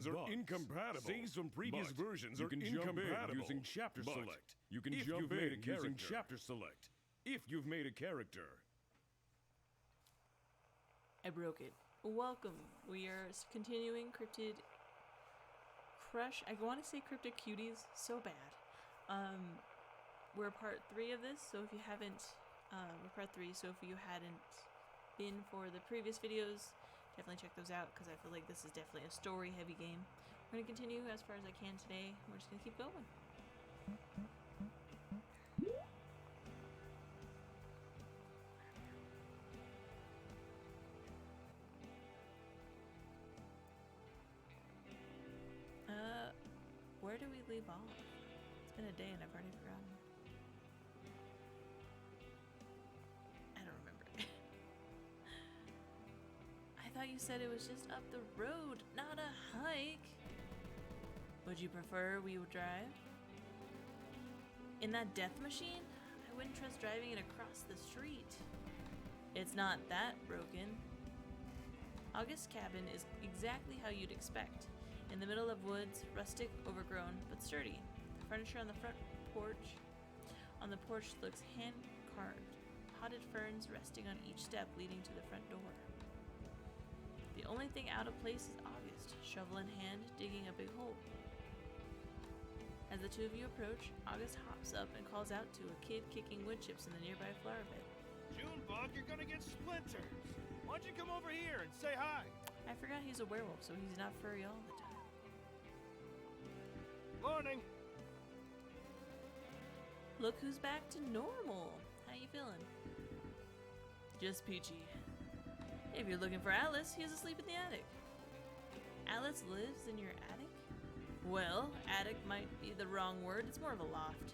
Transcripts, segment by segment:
versions are incompatible. Saves from previous versions are incompatible. Using chapter select. You can jump in using chapter select. If you've made a character. I broke it. Welcome. We are continuing Cryptid Crush. I want to say Cryptid Cuties so bad. We're part 3 of this, so if you haven't, we're part 3, so if you hadn't been for the previous videos, definitely check those out, because I feel like this is definitely a story-heavy game. We're going to continue as far as I can today. We're just going to keep going. Where do we leave off? It's been a day and I've already forgotten. I don't remember. I thought you said it was just up the road, not a hike. Would you prefer we would drive? In that death machine? I wouldn't trust driving it across the street. It's not that broken. August's cabin is exactly how you'd expect. In the middle of woods, rustic, overgrown, but sturdy. The furniture on the front porch, looks hand-carved. Potted ferns resting on each step leading to the front door. The only thing out of place is August, shovel in hand, digging a big hole. As the two of you approach, August hops up and calls out to a kid kicking wood chips in the nearby flower bed. Junebug, you're gonna get splinters. Why don't you come over here and say hi? I forgot he's a werewolf, so he's not furry all the time. Morning. Look who's back to normal. How you feeling? Just peachy. If you're looking for Alice, he's asleep in the attic. Alice lives in your attic? Well, attic might be the wrong word. It's more of a loft.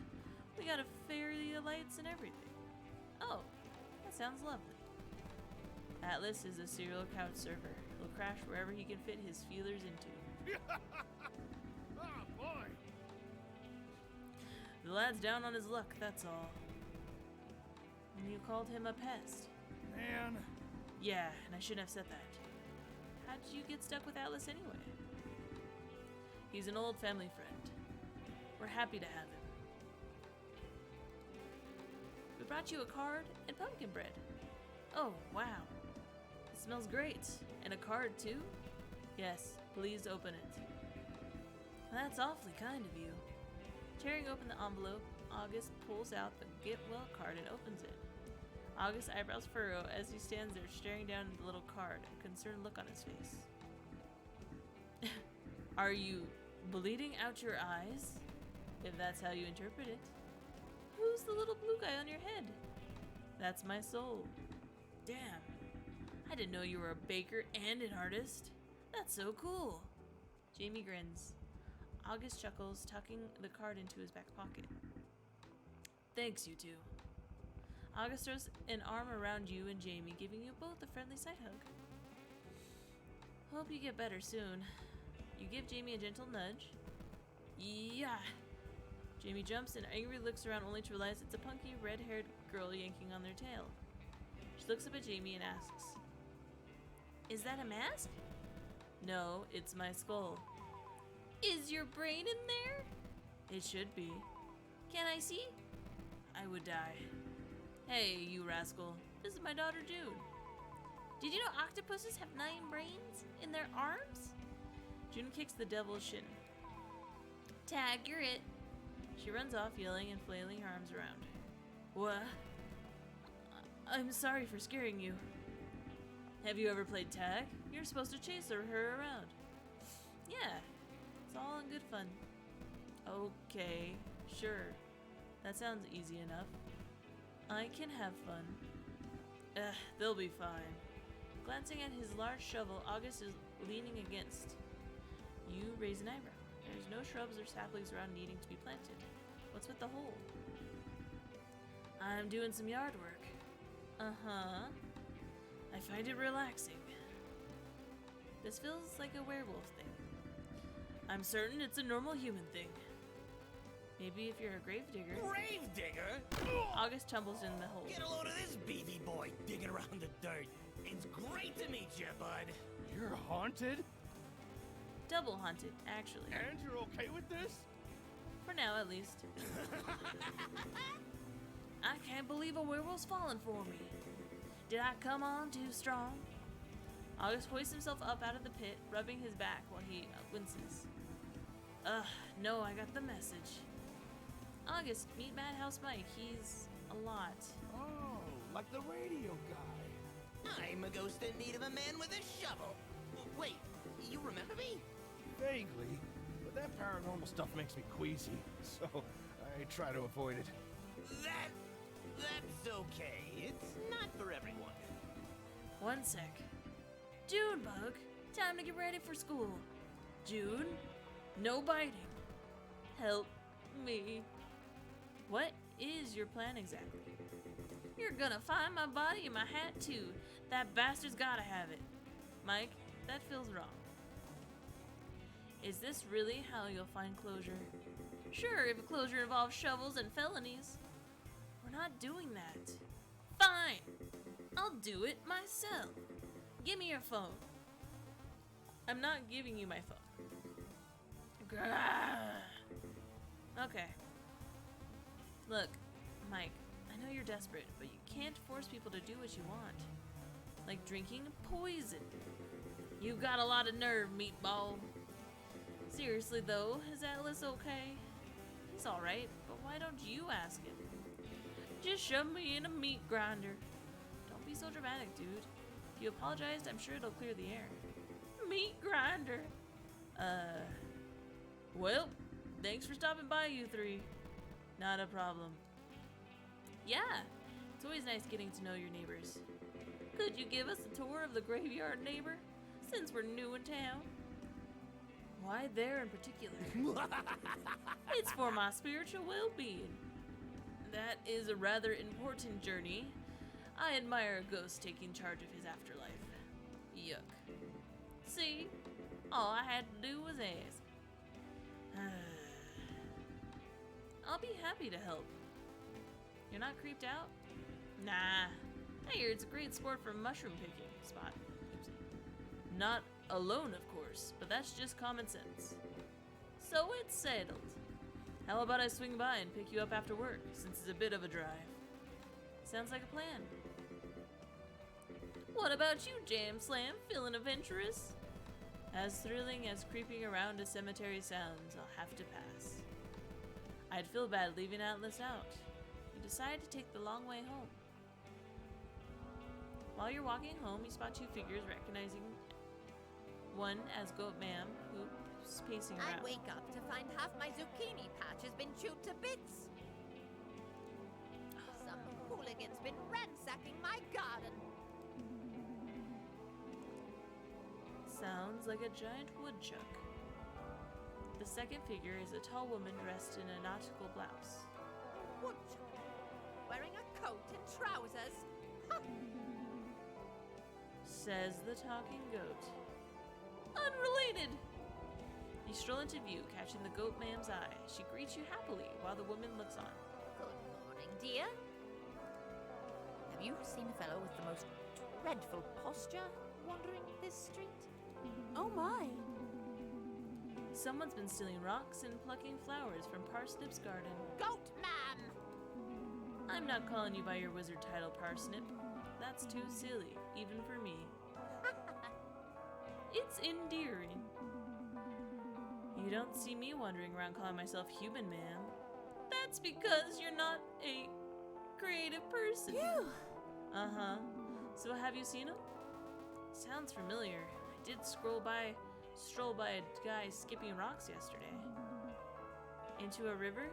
We got a fairy lights and everything. Oh, that sounds lovely. Atlas is a serial couch surfer. He'll crash wherever he can fit his feelers into. Oh, boy. The lad's down on his luck, that's all. And you called him a pest. Man. Yeah, and I shouldn't have said that. How'd you get stuck with Atlas anyway? He's an old family friend. We're happy to have him. We brought you a card and pumpkin bread. Oh, wow. It smells great. And a card, too? Yes, please open it. That's awfully kind of you. Tearing open the envelope, August pulls out the Get Well card and opens it. August's eyebrows furrow as he stands there staring down at the little card, a concerned look on his face. Are you bleeding out your eyes? If that's how you interpret it. Who's the little blue guy on your head? That's my soul. Damn. I didn't know you were a baker and an artist. That's so cool. Jamie grins. August chuckles, tucking the card into his back pocket. Thanks, you two. August throws an arm around you and Jamie, giving you both a friendly side hug. Hope you get better soon. You give Jamie a gentle nudge. Yeah. Jamie jumps and angrily looks around only to realize it's a punky, red-haired girl yanking on their tail. She looks up at Jamie and asks, Is that a mask? No, it's my skull. Is your brain in there? It should be. Can I see? I would die. Hey, you rascal. This is my daughter June. Did you know octopuses have 9 brains in their arms? June kicks the devil's shin. Tag, you're it. She runs off, yelling and flailing her arms around. What? I'm sorry for scaring you. Have you ever played tag? You're supposed to chase her around. Yeah, it's all in good fun. Okay, sure. That sounds easy enough. I can have fun. They'll be fine. Glancing at his large shovel, August is leaning against. You raise an eyebrow. There's no shrubs or saplings around needing to be planted. What's with the hole? I'm doing some yard work. Uh-huh. I find it relaxing. This feels like a werewolf thing. I'm certain it's a normal human thing. Maybe if you're a gravedigger. Gravedigger? August tumbles in the hole. Get a load of this beefy boy digging around the dirt. It's great to meet you, bud. You're haunted? Double haunted, actually. And you're okay with this? For now, at least. I can't believe a werewolf's fallen for me. Did I come on too strong? August hoists himself up out of the pit, rubbing his back while he winces. Ugh, no, I got the message. August, meet Madhouse Mike. He's a lot. Oh, like the radio guy. I'm a ghost in need of a man with a shovel. Wait, you remember me? Vaguely, but that paranormal stuff makes me queasy, so I try to avoid it. That's okay. It's not for everyone. One sec. Junebug, time to get ready for school. June, no biting. Help me. What is your plan exactly? You're gonna find my body in my hat too. That bastard's gotta have it. Mike, that feels wrong. Is this really how you'll find closure? Sure, if closure involves shovels and felonies. We're not doing that. Fine. I'll do it myself. Give me your phone. I'm not giving you my phone. Okay. Look, Mike, I know you're desperate, but you can't force people to do what you want. Like drinking poison. You've got a lot of nerve, meatball. Seriously though, is Atlas okay? He's alright, but why don't you ask him? Just shove me in a meat grinder. Don't be so dramatic, dude. If you apologized, I'm sure it'll clear the air. Meat grinder. Well, thanks for stopping by, you three. Not a problem. Yeah, it's always nice getting to know your neighbors. Could you give us a tour of the graveyard, neighbor? Since we're new in town. Why there in particular? It's for my spiritual well-being. That is a rather important journey. I admire a ghost taking charge of his afterlife. Yuck. See? All I had to do was ask. I'll be happy to help. You're not creeped out? Nah. I hear it's a great sport for mushroom picking spot. Not alone, of course, but that's just common sense. So it's settled. How about I swing by and pick you up after work, since it's a bit of a drive? Sounds like a plan. What about you, Jam Slam? Feeling adventurous? As thrilling as creeping around a cemetery sounds, I'll have to pass. I'd feel bad leaving Atlas out. You decide to take the long way home. While you're walking home, you spot two figures, recognizing one as Goat Ma'am, who's pacing around. I wake up to find half my zucchini patch has been chewed to bits. Some hooligan's been ransacking my garden. Sounds like a giant woodchuck. The second figure is a tall woman dressed in a nautical blouse. Woodchuck, wearing a coat and trousers. Ha! Says the talking goat. Unrelated! You stroll into view, catching the Goat Ma'am's eye. She greets you happily while the woman looks on. Good morning, dear. Have you seen a fellow with the most dreadful posture wandering this street? Oh my! Someone's been stealing rocks and plucking flowers from Parsnip's garden. Goat man! I'm not calling you by your wizard title, Parsnip. That's too silly, even for me. It's endearing. You don't see me wandering around calling myself human, ma'am. That's because you're not a creative person. Phew. Uh-huh. So have you seen him? Sounds familiar. I did stroll by a guy skipping rocks yesterday. Into a river?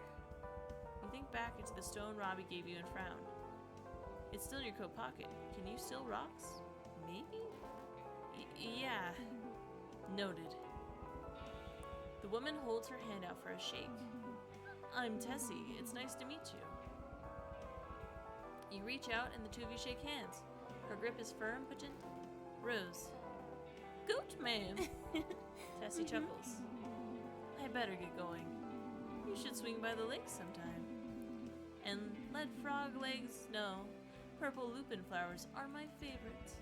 You think back into the stone Robbie gave you and frown. It's still in your coat pocket. Can you steal rocks? Maybe? Yeah. Noted. The woman holds her hand out for a shake. I'm Tessie. It's nice to meet you. You reach out and the two of you shake hands. Her grip is firm but gentle. Rose. Goat ma'am. Tessie chuckles. I better get going. You should swing by the lake sometime. And let frog legs know purple lupin flowers are my favorite.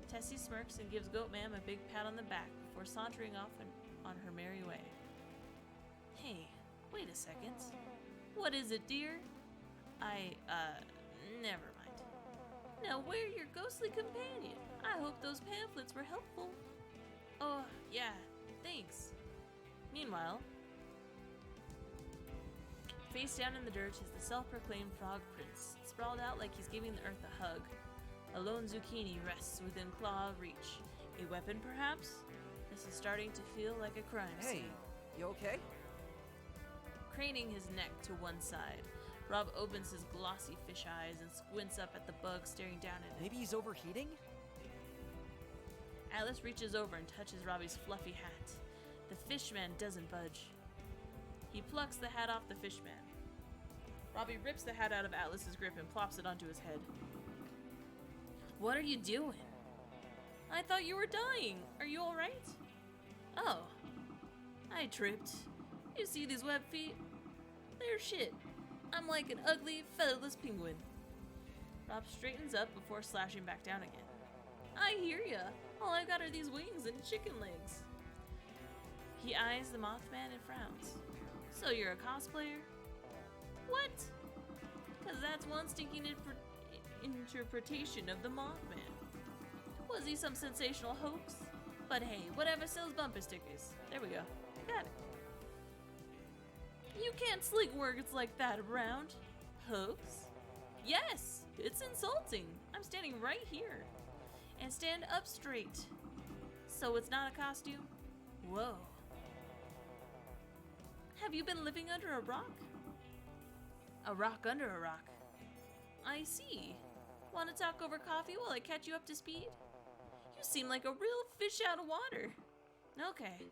Tessie smirks and gives Goat Ma'am a big pat on the back before sauntering off and on her merry way. Hey, wait a second. What is it, dear? Never mind. Now, where your ghostly companion? I hope those pamphlets were helpful. Oh, yeah, thanks. Meanwhile, face down in the dirt is the self-proclaimed frog prince, sprawled out like he's giving the earth a hug. A lone zucchini rests within claw reach. A weapon, perhaps? This is starting to feel like a crime scene. Hey, you okay? Craning his neck to one side, Rob opens his glossy fish eyes and squints up at the bug staring down at him. Maybe he's overheating? Alice reaches over and touches Robbie's fluffy hat. The fishman doesn't budge. He plucks the hat off the fishman. Robbie rips the hat out of Alice's grip and plops it onto his head. What are you doing? I thought you were dying. Are you alright? Oh. I tripped. You see these web feet? They're shit. I'm like an ugly, featherless penguin. Rob straightens up before slashing back down again. I hear ya. All I got are these wings and chicken legs. He eyes the Mothman and frowns. So you're a cosplayer? What? Cause that's one stinking interpretation of the Mothman. Was he some sensational hoax? But hey, whatever sells bumper stickers. There we go. Got it. You can't sling words like that around. Hoax? Yes, it's insulting. I'm standing right here. And stand up straight. So it's not a costume? Whoa. Have you been living under a rock? A rock under a rock. I see. Want to talk over coffee while I catch you up to speed? You seem like a real fish out of water. Okay.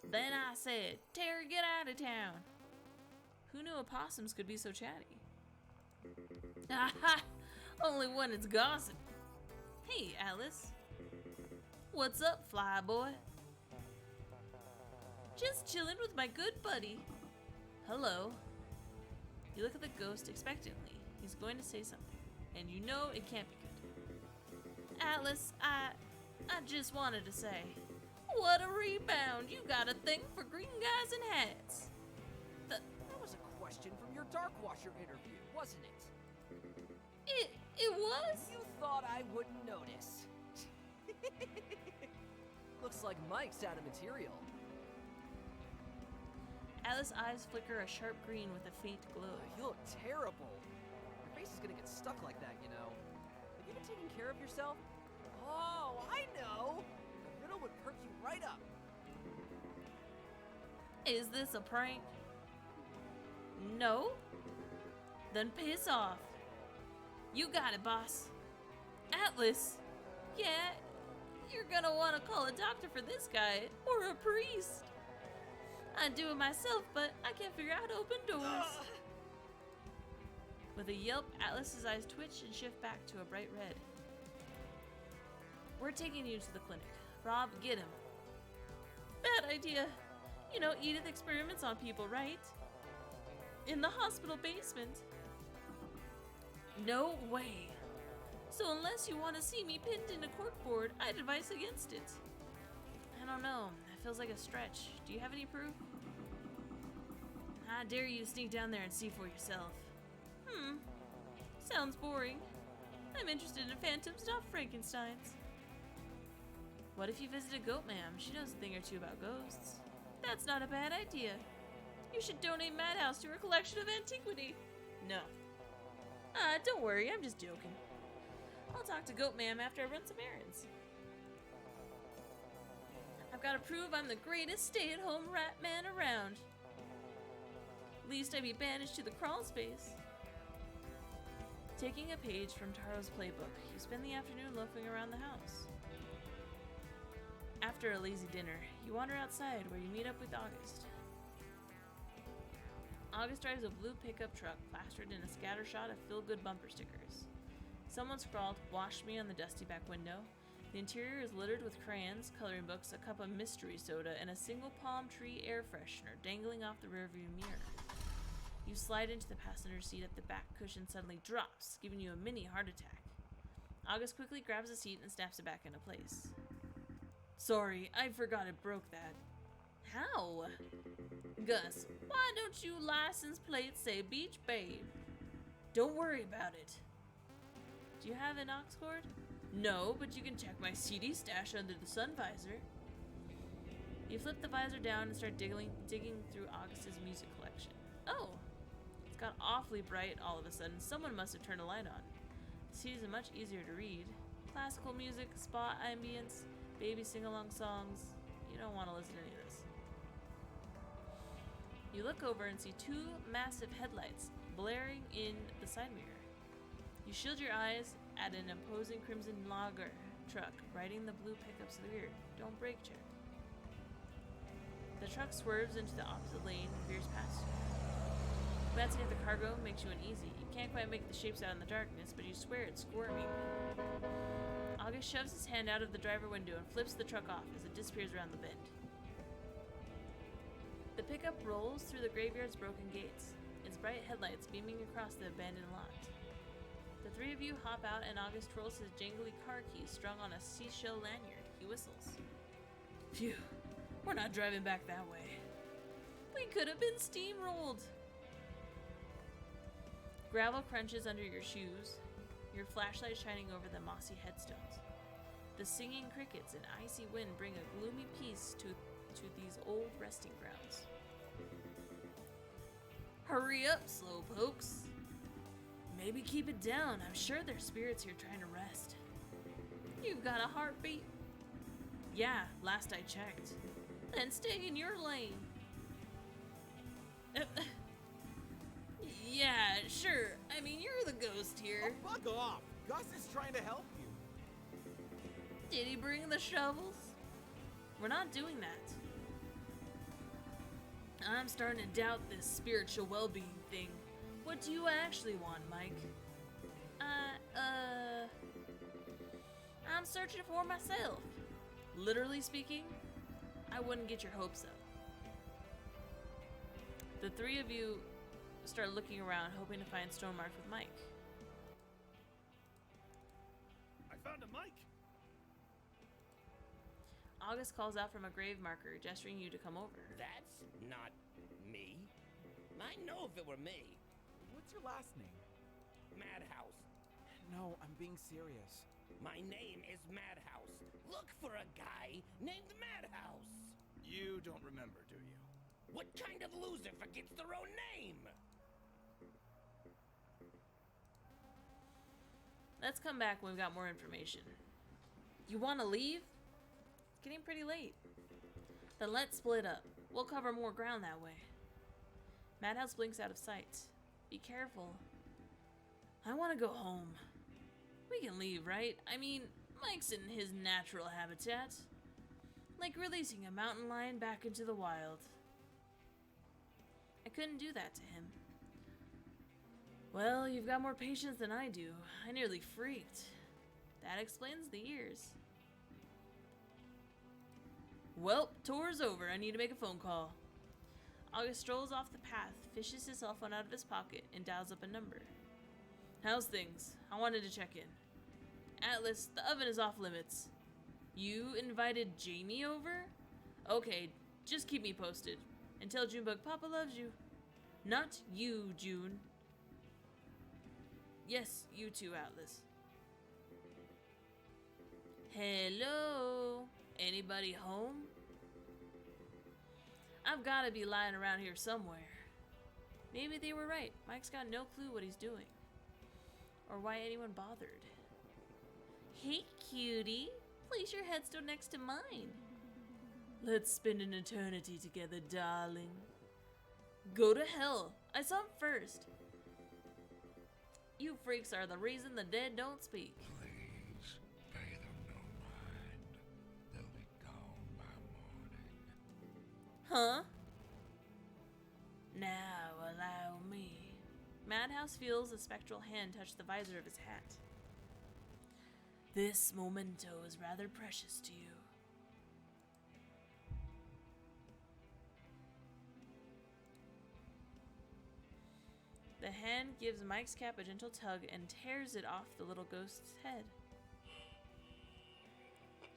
Then I said, Terry, get out of town. Who knew opossums could be so chatty? Aha! Only when it's gossip. Hey, Alice. What's up, fly boy? Just chilling with my good buddy. Hello. You look at the ghost expectantly. He's going to say something, and you know it can't be good. Alice, I just wanted to say, what a rebound! You got a thing for green guys and hats. That was a question from your Darkwasher interview, wasn't it? It was? You thought I wouldn't notice. Looks like Mike's out of material. Alice's eyes flicker a sharp green with a faint glow. You look terrible. Your face is gonna get stuck like that, you know. Have you been taking care of yourself? Oh, I know! The riddle would perk you right up. Is this a prank? No? Then piss off. You got it, boss. Atlas? Yeah, you're gonna want to call a doctor for this guy, or a priest. I'd do it myself, but I can't figure out how to open doors. With a yelp, Atlas's eyes twitch and shift back to a bright red. We're taking you to the clinic. Rob, get him. Bad idea. You know, Edith experiments on people, right? In the hospital basement. No way. So unless you want to see me pinned in a corkboard, I'd advise against it. I don't know. That feels like a stretch. Do you have any proof? I dare you to sneak down there and see for yourself. Sounds boring. I'm interested in phantoms, not Frankensteins. What if you visited Goat Ma'am? She knows a thing or two about ghosts. That's not a bad idea. You should donate Madhouse to her collection of antiquity. No. Don't worry, I'm just joking. I'll talk to Goat Ma'am after I run some errands. I've got to prove I'm the greatest stay-at-home rat man around. Least I be banished to the crawl space. Taking a page from Taro's playbook, you spend the afternoon loafing around the house. After a lazy dinner, you wander outside where you meet up with August. August drives a blue pickup truck plastered in a scattershot of feel-good bumper stickers. Someone scrawled, "Wash me" on the dusty back window. The interior is littered with crayons, coloring books, a cup of mystery soda, and a single palm tree air freshener dangling off the rearview mirror. You slide into the passenger seat at the back cushion suddenly drops, giving you a mini heart attack. August quickly grabs a seat and snaps it back into place. Sorry, I forgot it broke that. How? Gus, why don't you license plate say Beach Babe? Don't worry about it. Do you have an aux cord? No, but you can check my CD stash under the sun visor. You flip the visor down and start digging through August's music collection. Oh, it's got awfully bright all of a sudden. Someone must have turned a light on. The CDs are much easier to read. Classical music, spa ambience, baby sing-along songs. You don't want to listen to any of this. You look over and see two massive headlights blaring in the side mirror. You shield your eyes at an imposing crimson lager truck riding the blue pickups in the rear. Don't brake check. The truck swerves into the opposite lane and veers past you. Glancing at the cargo makes you uneasy. You can't quite make the shapes out in the darkness, but you swear it's squirming. August shoves his hand out of the driver window and flips the truck off as it disappears around the bend. The pickup rolls through the graveyard's broken gates, its bright headlights beaming across the abandoned lot. The three of you hop out and August twirls his jangly car keys strung on a seashell lanyard. He whistles. Phew, we're not driving back that way. We could have been steamrolled. Gravel crunches under your shoes, your flashlight shining over the mossy headstones. The singing crickets and icy wind bring a gloomy peace to these old resting grounds. Hurry up, slowpokes. Maybe keep it down. I'm sure there's spirits here trying to rest. You've got a heartbeat? Yeah, last I checked. Then stay in your lane. Yeah, sure. I mean, you're the ghost here. Oh, fuck off. Gus is trying to help you. Did he bring the shovels? We're not doing that. I'm starting to doubt this spiritual well-being thing. What do you actually want, Mike? I'm searching for myself. Literally speaking, I wouldn't get your hopes up. The three of you start looking around, hoping to find stone marks with Mike. I found a mic. August calls out from a grave marker, gesturing you to come over. That's not me. I know if it were me. What's your last name? Madhouse. No, I'm being serious. My name is Madhouse. Look for a guy named Madhouse. You don't remember, do you? What kind of loser forgets their own name? Let's come back when we've got more information. You want to leave? It's getting pretty late. Then let's split up. We'll cover more ground that way. Madhouse blinks out of sight. Be careful. I want to go home. We can leave, right? I mean, Mike's in his natural habitat. Like releasing a mountain lion back into the wild. I couldn't do that to him. Well, you've got more patience than I do. I nearly freaked. That explains the ears. Well, tour's over. I need to make a phone call. August strolls off the path, fishes his cell phone out of his pocket, and dials up a number. How's things? I wanted to check in. Atlas, the oven is off limits. You invited Jamie over? Okay, just keep me posted. And tell Junebug Papa loves you. Not you, June. Yes, you too, Atlas. Hello? Anybody home? I've gotta be lying around here somewhere. Maybe they were right. Mike's got no clue what he's doing. Or why anyone bothered. Hey, cutie. Place your headstone next to mine. Let's spend an eternity together, darling. Go to hell. I saw him first. You freaks are the reason the dead don't speak. Please, pay them no mind. They'll be gone by morning. Huh? Now allow me. Madhouse feels a spectral hand touch the visor of his hat. This memento is rather precious to you. The hand gives Mike's cap a gentle tug and tears it off the little ghost's head.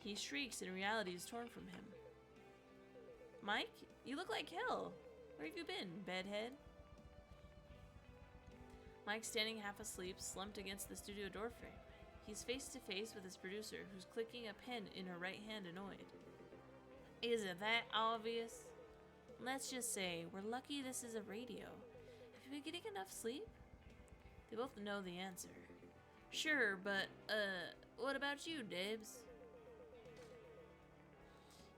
He shrieks and reality is torn from him. Mike, you look like hell. Where have you been, bedhead? Mike's standing half asleep, slumped against the studio doorframe. He's face to face with his producer, who's clicking a pen in her right hand, annoyed. Is it that obvious? Let's just say, we're lucky this is a radio. Have you been getting enough sleep? They both know the answer. Sure, but, what about you, Debs?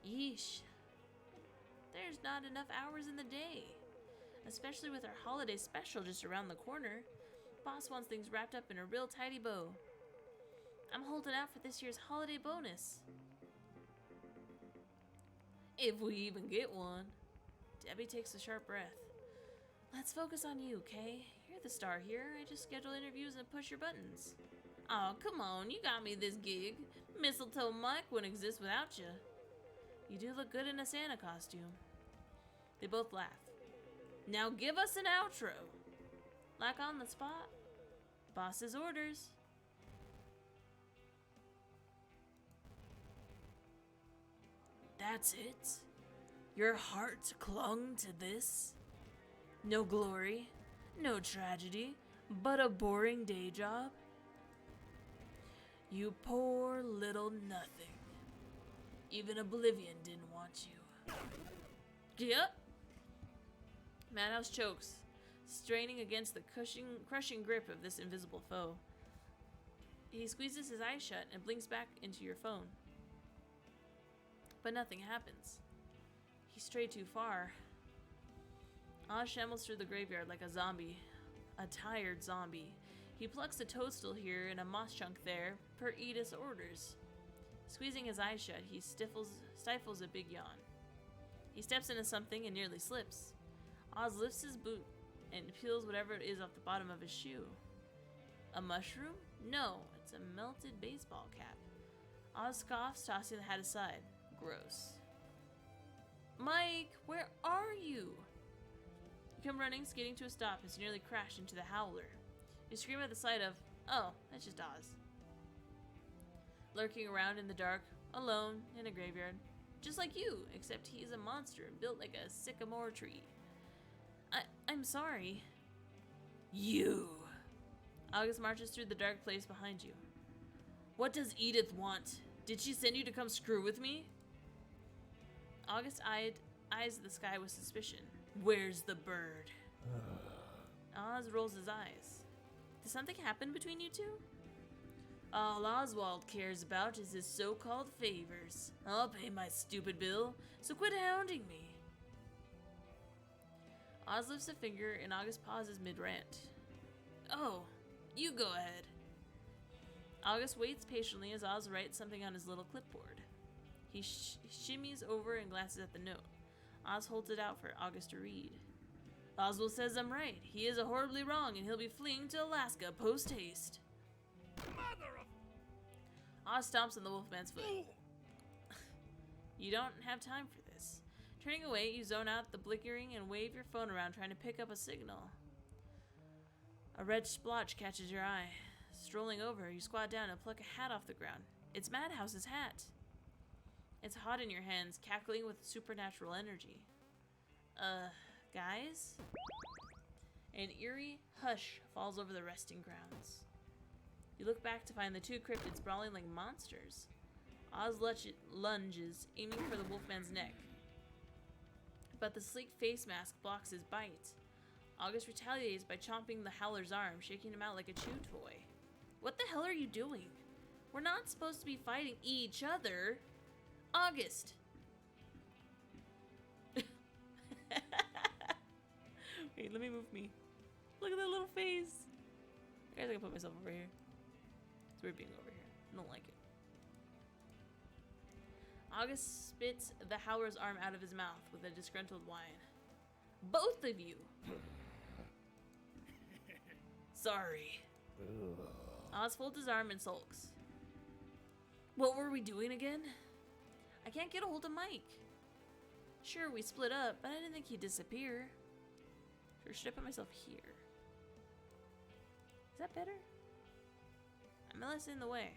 Yeesh. There's not enough hours in the day. Especially with our holiday special just around the corner. Boss wants things wrapped up in a real tidy bow. I'm holding out for this year's holiday bonus. If we even get one. Debbie takes a sharp breath. Let's focus on you, Kay. You're the star here. I just schedule interviews and push your buttons. Oh, come on. You got me this gig. Mistletoe Mike wouldn't exist without you. You do look good in a Santa costume. They both laugh. Now give us an outro. Like on the spot. Boss's orders. That's it? Your heart clung to this? No glory, no tragedy, but a boring day job? You poor little nothing. Even Oblivion didn't want you. Yep. Madhouse chokes, straining against the crushing grip of this invisible foe. He squeezes his eyes shut and blinks back into your phone. But nothing happens. He strayed too far. Oz shambles through the graveyard like a zombie. A tired zombie. He plucks a toadstool here and a moss chunk there, per Edith's orders. Squeezing his eyes shut, he stifles a big yawn. He steps into something and nearly slips. Oz lifts his boot and peels whatever it is off the bottom of his shoe. A mushroom? No, it's a melted baseball cap. Oz scoffs, tossing the hat aside. Gross. Mike, where are you? You come running, skating to a stop as you nearly crash into the howler. You scream at the sight of, oh, that's just Oz. Lurking around in the dark, alone, in a graveyard. Just like you, except he's a monster built like a sycamore tree. I'm sorry. You. August marches through the dark place behind you. What does Edith want? Did she send you to come screw with me? August eyes the sky with suspicion. Where's the bird? Oz rolls his eyes. Did something happen between you two? All Oswald cares about is his so-called favors. I'll pay my stupid bill, so quit hounding me. Oz lifts a finger and August pauses mid-rant. Oh, you go ahead. August waits patiently as Oz writes something on his little clipboard. He shimmies over and glances at the note. Oz holds it out for August to read. Oswald says I'm right. He is horribly wrong and he'll be fleeing to Alaska post-haste. Mother of... Oz stomps on the wolfman's foot. You don't have time for this. Turning away, you zone out the blinkering and wave your phone around trying to pick up a signal. A red splotch catches your eye. Strolling over, you squat down and pluck a hat off the ground. It's Madhouse's hat. It's hot in your hands, cackling with supernatural energy. Guys? An eerie hush falls over the resting grounds. You look back to find the two cryptids brawling like monsters. Oz lunges, aiming for the wolfman's neck. But the sleek face mask blocks his bite. August retaliates by chomping the howler's arm, shaking him out like a chew toy. What the hell are you doing? We're not supposed to be fighting each other. August! Wait, let me move me. Look at that little face. I guess I can put myself over here. It's weird being over here. I don't like it. August spits the howler's arm out of his mouth with a disgruntled whine. Both of you! Sorry. Oz folds his arm and sulks. What were we doing again? I can't get a hold of Mike. Sure, we split up, but I didn't think he'd disappear. Or should I put myself here? Is that better? I'm less in the way.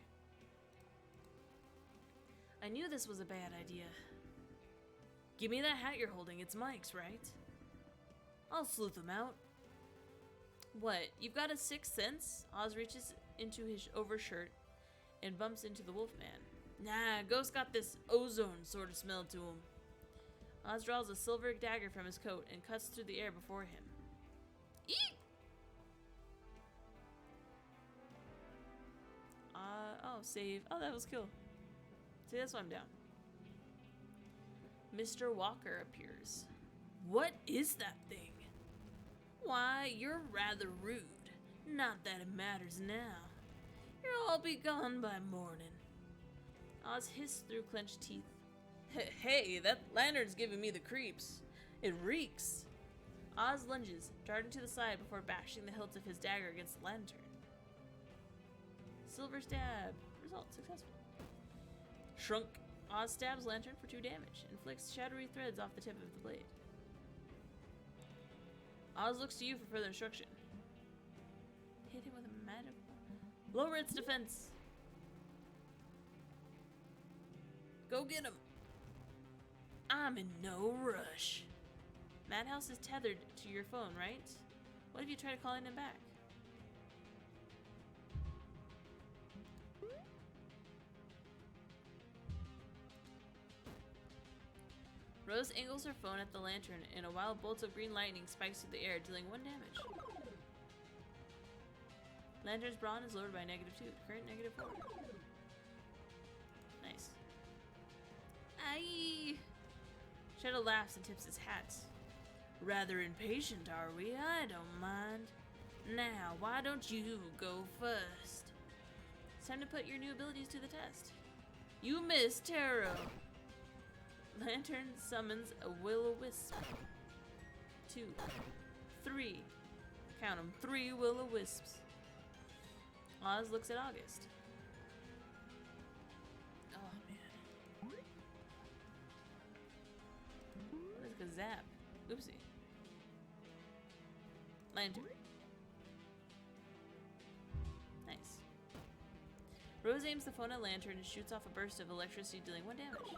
I knew this was a bad idea. Give me that hat you're holding. It's Mike's, right? I'll sleuth him out. What? You've got a sixth sense? Oz reaches into his overshirt and bumps into the Wolfman. Nah, Ghost got this ozone sort of smell to him. Oz draws a silver dagger from his coat and cuts through the air before him. Eek! Oh, save. Oh, that was cool. See, that's why I'm down. Mr. Walker appears. What is that thing? Why, you're rather rude. Not that it matters now. You'll all be gone by morning. Oz hissed through clenched teeth. Hey, that lantern's giving me the creeps. It reeks. Oz lunges, darting to the side before bashing the hilt of his dagger against the lantern. Silver stab. Result successful. Shrunk. Oz stabs lantern for 2 damage and flicks shadowy threads off the tip of the blade. Oz looks to you for further instruction. Hit him with a magic. Lower its defense. Go get him. I'm in no rush. Madhouse is tethered to your phone, right? What if you try calling him back? Rose angles her phone at the lantern, and a wild bolt of green lightning spikes through the air, dealing 1 damage. Lantern's brawn is lowered by -2. Current -4. Nice. Aye! Shadow laughs and tips his hat. Rather impatient, are we? I don't mind. Now, why don't you go first? It's time to put your new abilities to the test. You missed Tarot. Lantern summons a will-o-wisp. 2, 3. Count them. 3 will-o-wisps. Oz looks at August. Oh, man. What is a zap? Oopsie. Lantern. Nice. Rose aims the phone at Lantern and shoots off a burst of electricity, dealing 1 damage.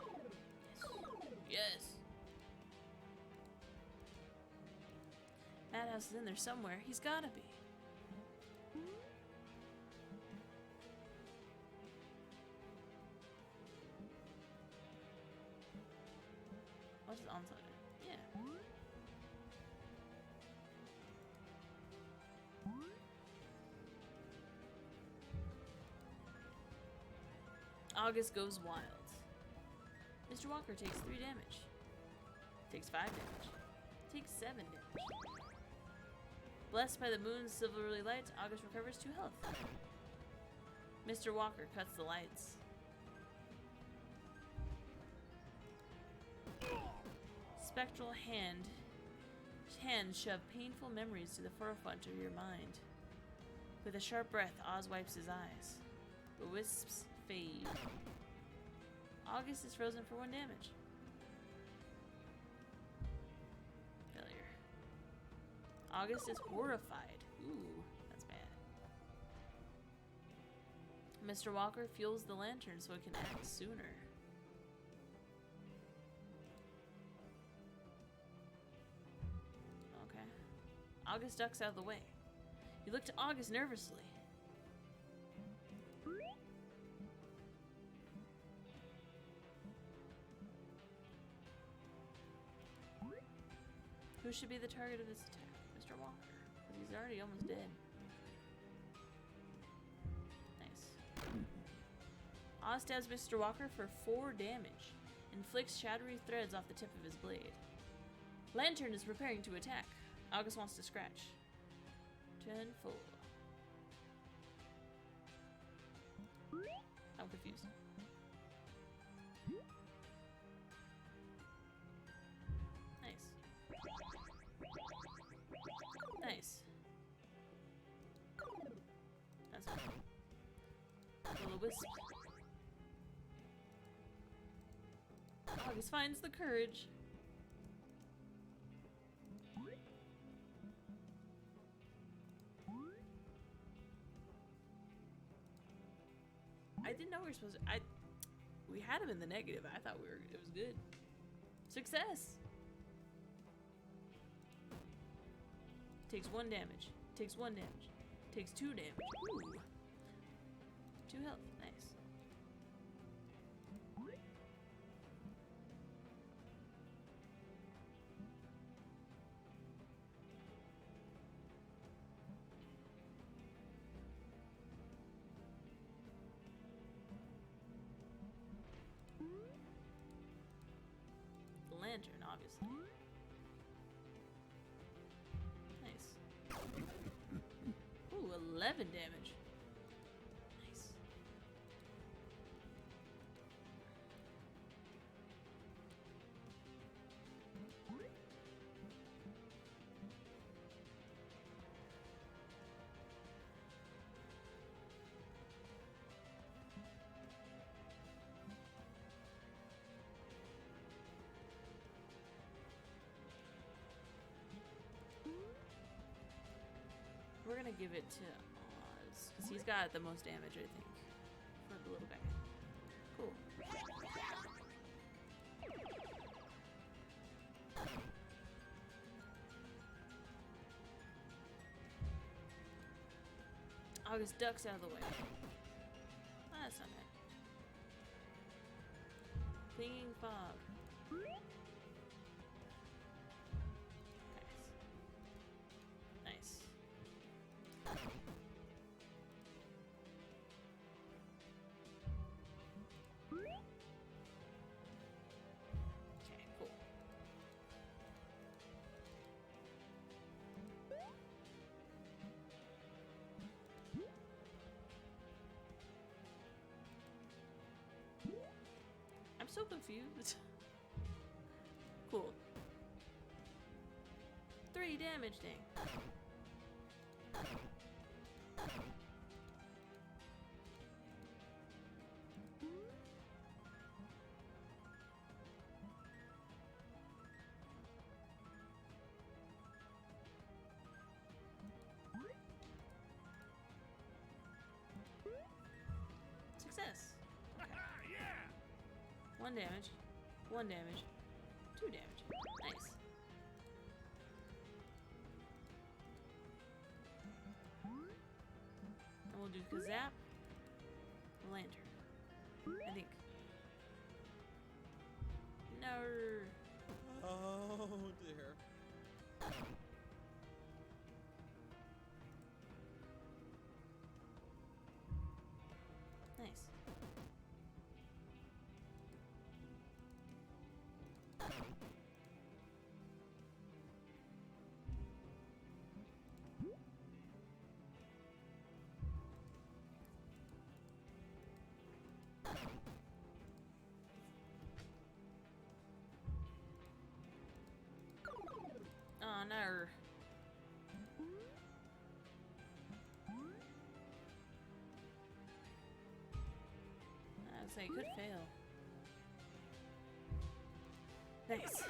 Yes. Madhouse is in there somewhere. He's gotta be. What's the onside? Yeah. August goes wild. Mr. Walker takes 3 damage. Takes 5 damage. Takes 7 damage. Blessed by the moon's silvery light, August recovers 2 health. Mr. Walker cuts the lights. Spectral hands shove painful memories to the forefront of your mind. With a sharp breath, Oz wipes his eyes. The wisps fade. August is frozen for 1 damage. Failure. August is horrified. Ooh, that's bad. Mr. Walker fuels the lantern so it can act sooner. Okay. August ducks out of the way. You look to August nervously. Who should be the target of this attack? Mr. Walker. Because he's already almost dead. Nice. Oz stabs Mr. Walker for 4 damage and flicks shadowy threads off the tip of his blade. Lantern is preparing to attack. August wants to scratch. 10-4. I'm confused. Nice. Nice. That's cool. Little wisp. August finds the courage. I didn't know we were supposed to. we had him in the negative. I thought it was good. Success. Takes 1 damage. Takes 1 damage. Takes 2 damage. Ooh. 2 health. Nice. The lantern, obviously. Nice. Ooh, 11 damage. Nice. We're gonna give it to Oz, because he's got the most damage, I think, for the little guy. Cool. August ducks out of the way. Ah, that's not bad. Clinging fog. Nice. Okay, cool. I'm so confused. Cool. 3 damage, dang. Success. Okay. 1 damage. 1 damage. 2 damage. Nice. And we'll do Kazap. Lantern. I think. No. Oh dear. Nice. Oh no. I would say it could fail. Nice.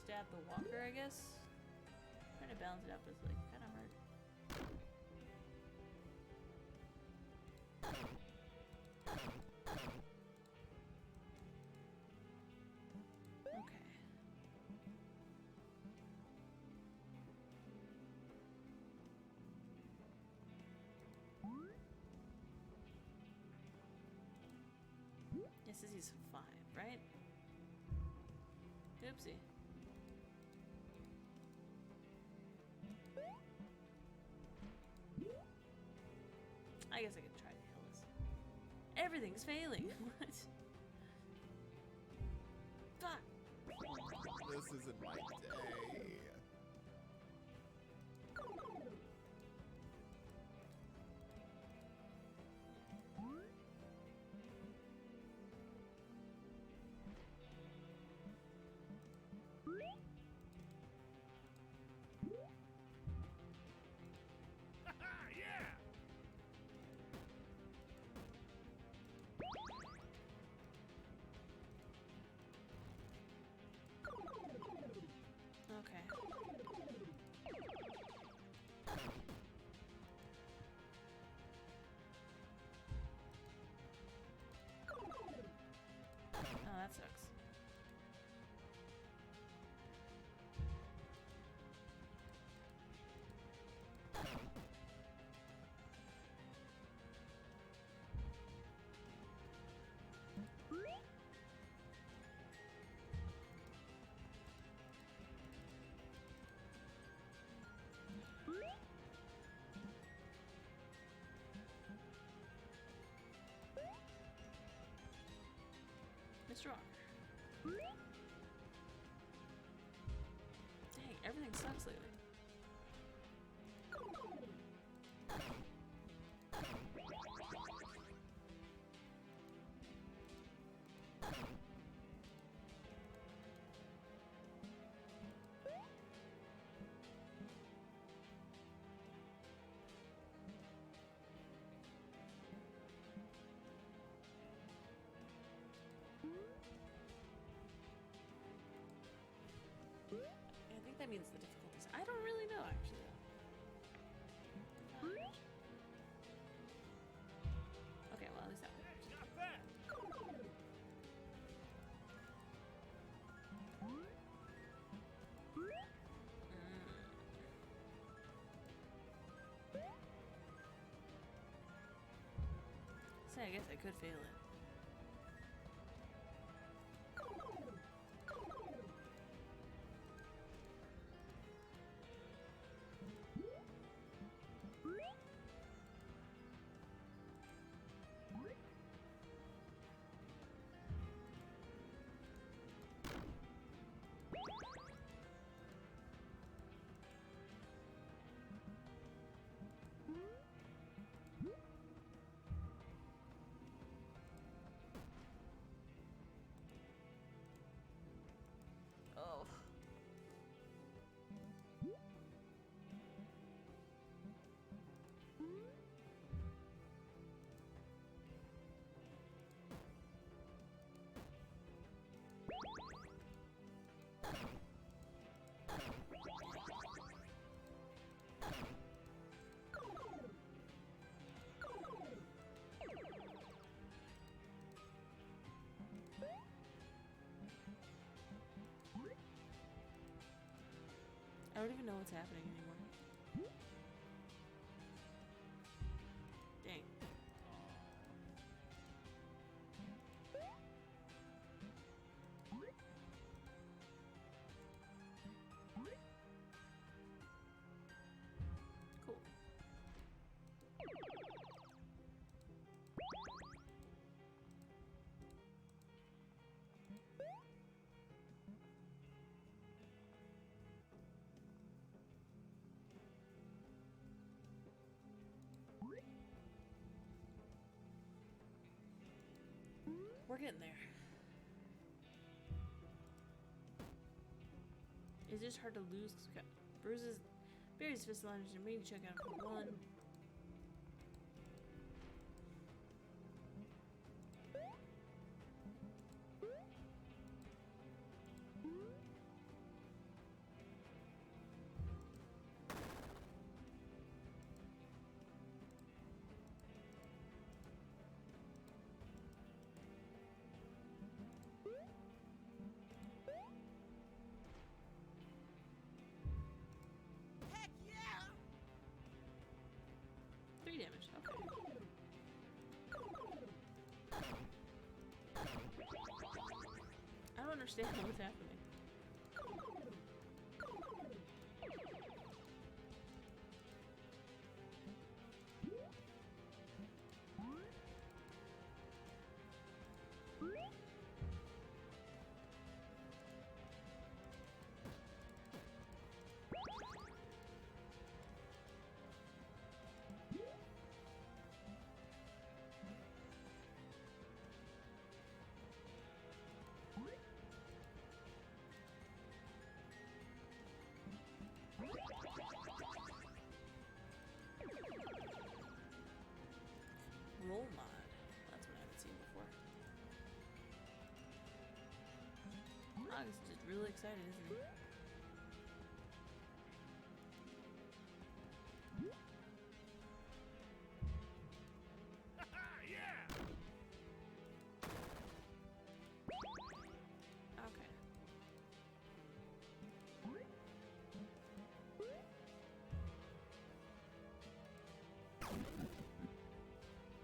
Stab the walker, I guess. Trying to balance it out, but it's like kind of hard. Okay. Yes, this is 5, right? Oopsie. I guess I could try to heal this. Everything's failing. What? Fuck. This isn't my day. sucks lately. I think that means the difficulties. I don't really know, actually. Okay, well, at least that worked. Not bad. So I guess I could fail it. Oh. I don't even know what's happening anymore. Dang. Cool. We're getting there. It's just hard to lose. Bruises, Barry's fist lunge, and maybe check out for one. Heck yeah! 3 damage. Okay. I don't understand what's happening. Roll mod. That's what I haven't seen before. Nog is just really excited, isn't he? Yeah. Okay.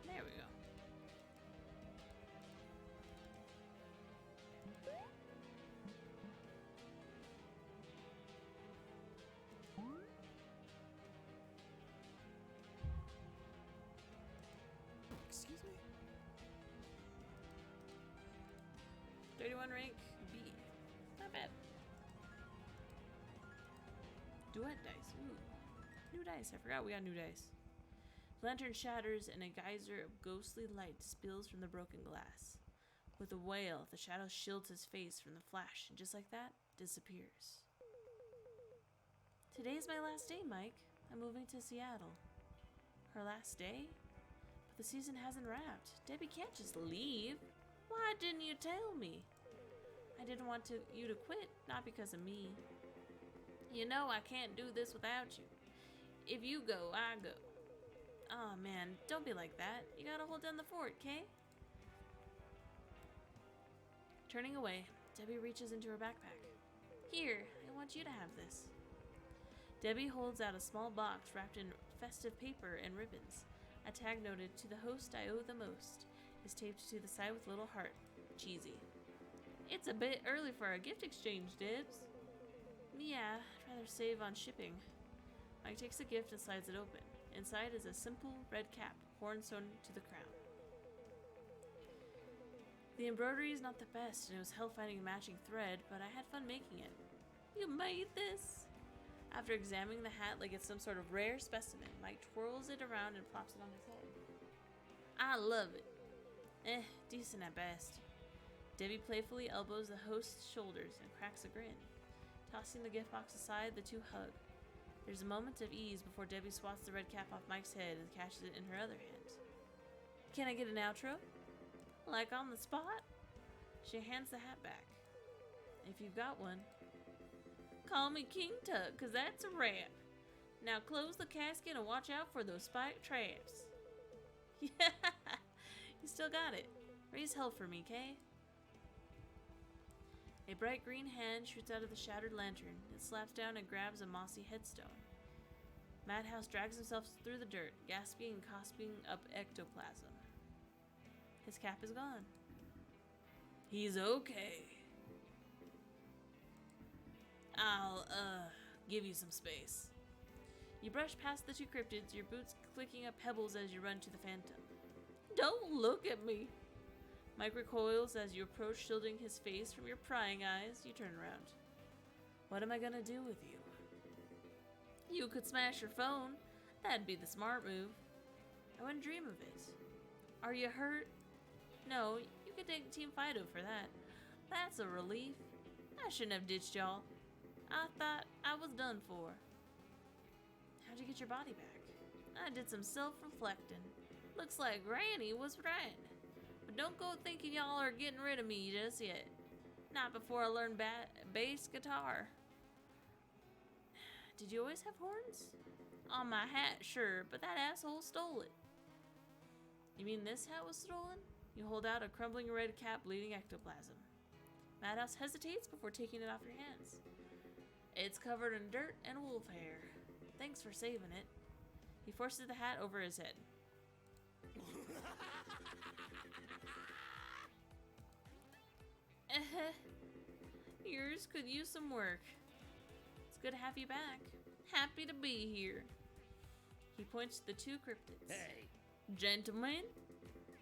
There we go. Excuse me? 31 rank B. Not bad. duet dice. Ooh. New dice. I forgot we got new dice. The lantern shatters and a geyser of ghostly light spills from the broken glass. With a wail, the shadow shields his face from the flash and just like that, disappears. Today's my last day, Mike. I'm moving to Seattle. Her last day? But the season hasn't wrapped. Debbie can't just leave. Why didn't you tell me? I didn't want you to quit, not because of me. You know I can't do this without you. If you go, I go. Oh man, don't be like that. You gotta hold down the fort, okay? Turning away, Debbie reaches into her backpack. Here, I want you to have this. Debbie holds out a small box wrapped in festive paper and ribbons. A tag noted, "To the host I owe the most," is taped to the side with a little heart. Cheesy. It's a bit early for our gift exchange, Dibs. Yeah, I'd rather save on shipping. Mike takes the gift and slides it open. Inside is a simple red cap, horn sewn to the crown. The embroidery is not the best, and it was hell finding a matching thread, but I had fun making it. You made this? After examining the hat like it's some sort of rare specimen, Mike twirls it around and plops it on his head. I love it. Decent at best. Debbie playfully elbows the host's shoulders and cracks a grin. Tossing the gift box aside, the two hug. There's a moment of ease before Debbie swats the red cap off Mike's head and catches it in her other hand. Can I get an outro? Like on the spot? She hands the hat back. If you've got one. Call me King Tut, 'cause that's a wrap. Now close the casket and watch out for those spiked traps. Yeah, you still got it. Raise hell for me, Kay? A bright green hand shoots out of the shattered lantern. It slaps down and grabs a mossy headstone. Madhouse drags himself through the dirt, gasping and coughing up ectoplasm. His cap is gone. He's okay. I'll, give you some space. You brush past the two cryptids, your boots clicking up pebbles as you run to the phantom. Don't look at me. Mike recoils as you approach, shielding his face from your prying eyes. You turn around. What am I gonna do with you? You could smash your phone. That'd be the smart move. I wouldn't dream of it. Are you hurt? No, you could take Team Fido for that. That's a relief. I shouldn't have ditched y'all. I thought I was done for. How'd you get your body back? I did some self-reflecting. Looks like Granny was right. But don't go thinking y'all are getting rid of me just yet. Not before I learn bass guitar. Did you always have horns? On my hat, sure, but that asshole stole it. You mean this hat was stolen? You hold out a crumbling red cap bleeding ectoplasm. Madhouse hesitates before taking it off your hands. It's covered in dirt and wolf hair. Thanks for saving it. He forces the hat over his head. Yours could use some work. It's good to have you back. Happy to be here. He points to the two cryptids. Hey. Gentlemen,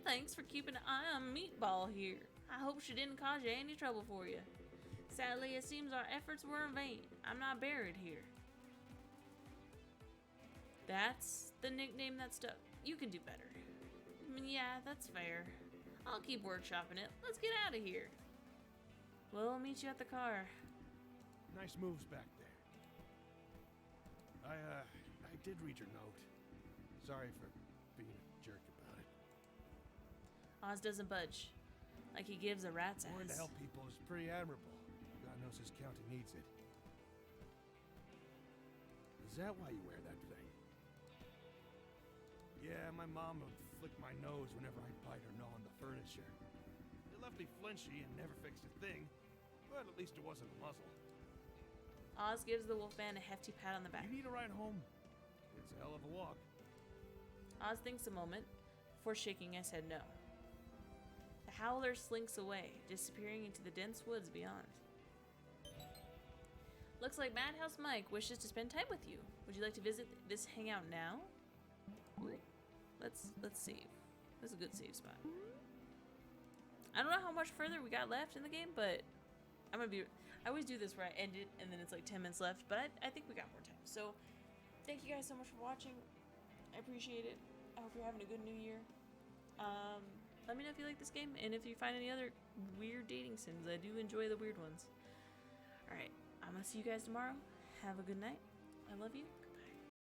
thanks for keeping an eye on Meatball here. I hope she didn't cause you any trouble for you. Sadly, it seems our efforts were in vain. I'm not buried here. That's the nickname that stuck. You can do better. Yeah, that's fair. I'll keep workshopping it. Let's get out of here. We'll meet you at the car. Nice moves back there. I did read your note. Sorry for being a jerk about it. Oz doesn't budge. Like he gives a rat's ass. Wanting to help people is pretty admirable. God knows his county needs it. Is that why you wear that thing? Yeah, my mom would flick my nose whenever I bite or gnaw on the furniture. It left me flinchy and never fixed a thing, but at least it wasn't a muzzle. Oz gives the wolfman a hefty pat on the back. You need a ride home? It's a hell of a walk. Oz thinks a moment before shaking his head no. The howler slinks away, disappearing into the dense woods beyond. Looks like Madhouse Mike wishes to spend time with you. Would you like to visit this hangout now? Let's save. This is a good save spot. I don't know how much further we got left in the game, but I'm gonna be. I always do this where I end it and then it's like 10 minutes left, but I think we got more time. So, thank you guys so much for watching. I appreciate it. I hope you're having a good new year. Let me know if you like this game and if you find any other weird dating sims. I do enjoy the weird ones. Alright, I'm gonna see you guys tomorrow. Have a good night. I love you.